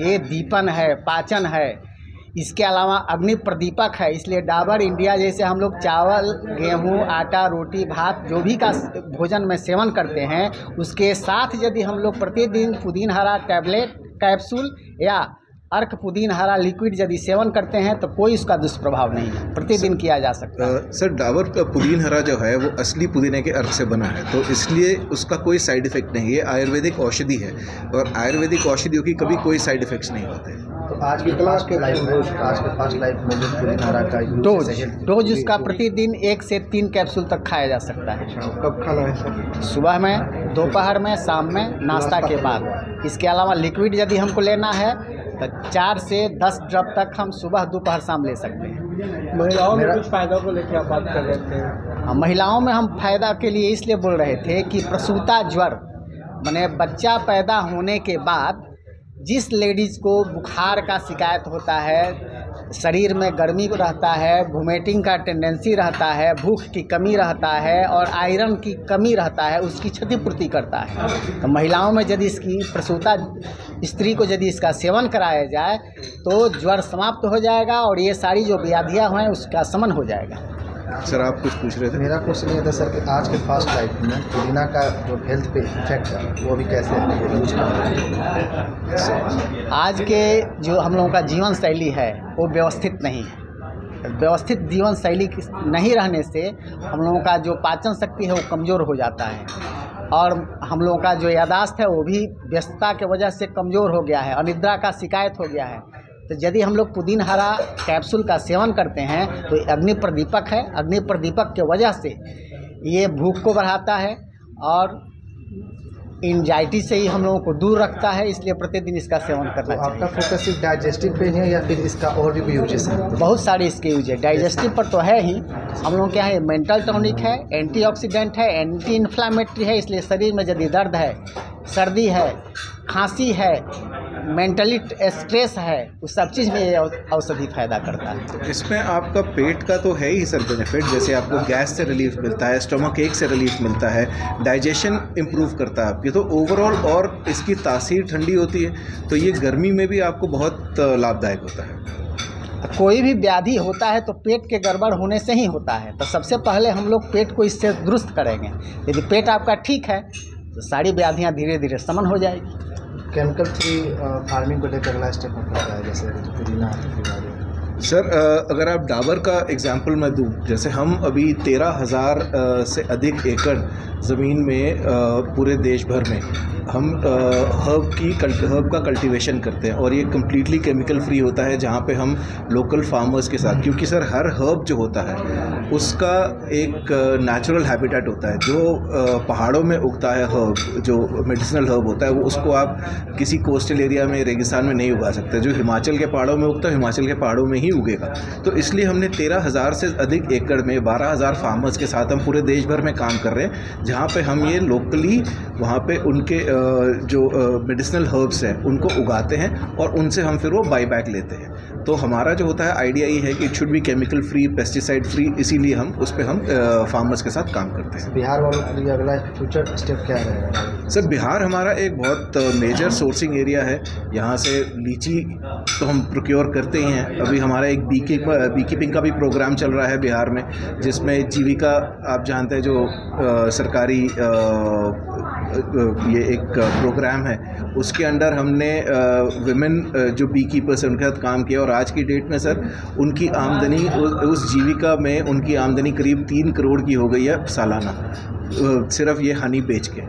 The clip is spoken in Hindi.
ये दीपन है, पाचन है, इसके अलावा अग्नि प्रदीपक है। इसलिए डाबर इंडिया जैसे हम लोग चावल, गेहूं, आटा, रोटी, भात जो भी का भोजन में सेवन करते हैं, उसके साथ यदि हम लोग प्रतिदिन पुदीन हरा टैबलेट, कैप्सूल या अर्क पुदीन हरा लिक्विड यदि सेवन करते हैं तो कोई उसका दुष्प्रभाव नहीं है, प्रतिदिन किया जा सकता है। सर, डाबर का पुदीन हरा जो है वो असली पुदीने के अर्क से बना है, तो इसलिए उसका कोई साइड इफेक्ट नहीं है। आयुर्वेदिक औषधि है और आयुर्वेदिक औषधियों की कभी कोई साइड इफेक्ट्स नहीं होते। तो आज के फास्ट लाइफ में जो पुदीन हरा का डोज उसका प्रतिदिन 1 से 3 कैप्सूल तक खाया जा सकता है। कब खाना है सर? सुबह में, दोपहर में, शाम में, नाश्ता के बाद। इसके अलावा लिक्विड यदि हमको लेना है तो 4 से 10 ड्रॉप तक हम सुबह, दोपहर, शाम ले सकते हैं। महिलाओं में कुछ फायदा को लेकर आप बात कर रहे थे। महिलाओं में हम फायदा के लिए इसलिए बोल रहे थे कि प्रसूता ज्वर माने बच्चा पैदा होने के बाद जिस लेडीज़ को बुखार का शिकायत होता है, शरीर में गर्मी रहता है, वोमिटिंग का टेंडेंसी रहता है, भूख की कमी रहता है और आयरन की कमी रहता है, उसकी क्षतिपूर्ति करता है। तो महिलाओं में यदि इसकी प्रसूता स्त्री को यदि इसका सेवन कराया जाए तो ज्वर समाप्त हो जाएगा और ये सारी जो व्याधियाँ हैं उसका शमन हो जाएगा। सर, आप कुछ पूछ रहे थे? मेरा क्वेश्चन ये था सर कि आज के फास्ट लाइफ में पुदीना का जो हेल्थ पे इफेक्ट है वो भी कैसे यूज करते हैं? आज के जो हम लोगों का जीवन शैली है वो व्यवस्थित नहीं है। व्यवस्थित जीवन शैली नहीं रहने से हम लोगों का जो पाचन शक्ति है वो कमज़ोर हो जाता है और हम लोगों का जो याददाश्त है वो भी व्यस्तता के वजह से कमज़ोर हो गया है, अनिद्रा का शिकायत हो गया है। तो यदि हम लोग पुदीन हरा कैप्सूल का सेवन करते हैं तो अग्नि प्रदीपक है। अग्नि प्रदीपक के वजह से ये भूख को बढ़ाता है और एंजाइटी से ही हम लोगों को दूर रखता है, इसलिए प्रतिदिन इसका सेवन करना चाहिए। आपका फोकस सिर्फ डाइजेस्टिव पे है या फिर इसका और भी यूजेस है? बहुत सारे इसके यूज है। डाइजेस्टिव पर तो है ही, हम लोग क्या है, मेंटल टॉनिक है, एंटीऑक्सीडेंट है, एंटी इन्फ्लामेटरी है। इसलिए शरीर में यदि दर्द है, सर्दी है, खांसी है, मेंटली स्ट्रेस है, उस सब चीज़ में ये औषधि फायदा करता है। इसमें आपका पेट का तो है ही सर बेनिफिट, जैसे आपको गैस से रिलीफ मिलता है, स्टमक एक से रिलीफ मिलता है, डाइजेशन इम्प्रूव करता है आपकी, तो ओवरऑल और इसकी तासीर ठंडी होती है, तो ये गर्मी में भी आपको बहुत लाभदायक होता है। कोई भी व्याधि होता है तो पेट के गड़बड़ होने से ही होता है, तो सबसे पहले हम लोग पेट को इससे दुरुस्त करेंगे। यदि पेट आपका ठीक है तो सारी व्याधियाँ धीरे धीरे शमन हो जाएगी। केमिकल फ्री फार्मिंग को लेकर अगला स्टेप होता है, जैसे पुदीना सर, अगर आप डाबर का एग्जांपल मैं दूं, जैसे हम अभी 13,000 से अधिक एकड़ ज़मीन में पूरे देश भर में हम हर्ब का कल्टीवेशन करते हैं और ये कम्प्लीटली केमिकल फ्री होता है, जहाँ पे हम लोकल फार्मर्स के साथ, क्योंकि सर हर हर्ब जो होता है उसका एक नेचुरल हैबिटेट होता है। जो पहाड़ों में उगता है हर्ब, जो मेडिसिनल हर्ब होता है, वो उसको आप किसी कोस्टल एरिया में, रेगिस्तान में नहीं उगा सकते। जो हिमाचल के पहाड़ों में उगता है, हिमाचल के पहाड़ों में ही उगेगा। तो इसलिए हमने 13,000 से अधिक एकड़ में 12,000 फार्मर्स के साथ हम पूरे देश भर में काम कर रहे हैं, जहाँ पे हम ये लोकली वहाँ पे उनके जो मेडिसिनल हर्ब्स हैं उनको उगाते हैं और उनसे हम फिर वो बाई बैक लेते हैं। तो हमारा जो होता है आइडिया ये है कि it should be chemical free, pesticide free, इसीलिए हम उस पर हम फार्मर्स के साथ काम करते हैं। बिहार वालों के लिए अगला फ्यूचर स्टेप क्या रहेगा? सर, बिहार हमारा एक बहुत मेजर सोर्सिंग एरिया है। यहाँ से लीची तो हम प्रोक्योर करते ही हैं। अभी हमारा एक बी कीपिंग का भी प्रोग्राम चल रहा है बिहार में, जिसमें जीविका, आप जानते हैं, जो सरकारी ये एक प्रोग्राम है, उसके अंडर हमने विमेन जो बी कीपर्स हैं उनके साथ काम किया और आज की डेट में सर उनकी आमदनी, उस जीविका में उनकी आमदनी करीब 3 करोड़ की हो गई है सालाना, सिर्फ ये हनी बेच के।